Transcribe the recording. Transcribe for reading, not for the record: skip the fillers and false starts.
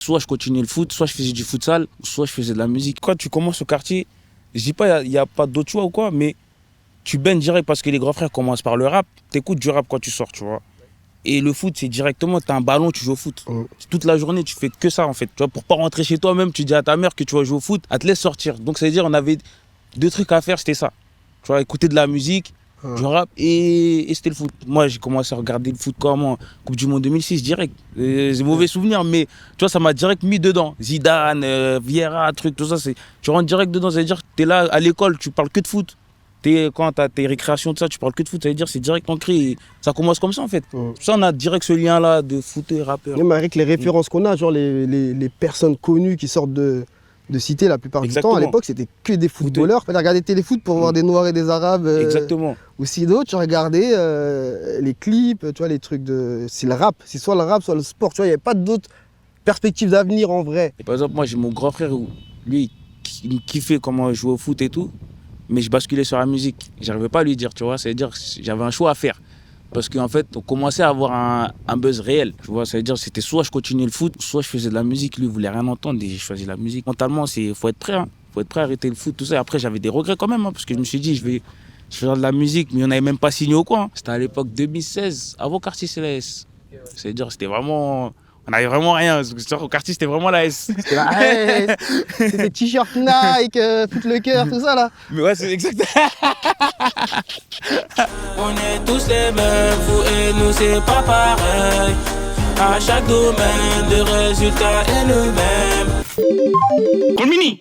Soit je continuais le foot, soit je faisais du futsal, soit je faisais de la musique. Quand tu commences au quartier, je dis pas il y a pas d'autre choix ou quoi, mais tu baignes direct parce que les grands frères commencent par le rap. T'écoutes du rap quand tu sors, tu vois. Et le foot, c'est directement, t'as un ballon, tu joues au foot. Toute la journée, tu fais que ça, en fait. Tu vois, pour pas rentrer chez toi même, tu dis à ta mère que tu vas jouer au foot, elle te laisse sortir. Donc ça veut dire on avait deux trucs à faire, c'était ça. Tu vois, écouter de la musique, du rap et c'était le foot. Moi, j'ai commencé à regarder le foot comment Coupe du Monde 2006, direct. C'est mauvais souvenir, mais tu vois, ça m'a direct mis dedans. Zidane, Vieira, truc, tout ça, tu rentres direct dedans. Ça veut dire que t'es là à l'école, tu parles que de foot. Quand tu as tes récréations, tout ça, tu parles que de foot, ça veut dire c'est direct ancré. Et ça commence comme ça en fait. Ça, on a direct ce lien-là de foot et rappeur. Même avec les références qu'on a, genre les personnes connues qui sortent de cité la plupart du temps, à l'époque, c'était que des footballeurs. Tu regardais Téléfoot pour voir des Noirs et des Arabes. Exactement. Ou sinon, tu regardais les clips, tu vois, les trucs de. C'est le rap, c'est soit le rap, soit le sport. Tu vois, il n'y avait pas d'autres perspectives d'avenir en vrai. Et par exemple, moi, j'ai mon grand frère, lui, il me kiffait comment jouer au foot et tout. Mais je basculais sur la musique. J'arrivais pas à lui dire, tu vois. Ça veut dire que j'avais un choix à faire. Parce qu'en fait, on commençait à avoir un buzz réel. Tu vois, ça veut dire que c'était soit je continuais le foot, soit je faisais de la musique. Lui, il voulait rien entendre et j'ai choisi la musique. Mentalement, faut être prêt. Faut être prêt à arrêter le foot, tout ça. Et après, j'avais des regrets quand même. Parce que je me suis dit, je vais faire de la musique. Mais on n'avait même pas signé au coin. C'était à l'époque 2016, avant Quartier Céleste. Ça veut dire que c'était vraiment... On n'avait vraiment rien. Au quartier, c'était vraiment la S. C'était la S. C'était t-shirt Nike, foot le cœur, tout ça là. Mais ouais, c'est exact. On est tous les mêmes, vous et nous, c'est pas pareil. À chaque domaine, le résultat est le même. Colmini.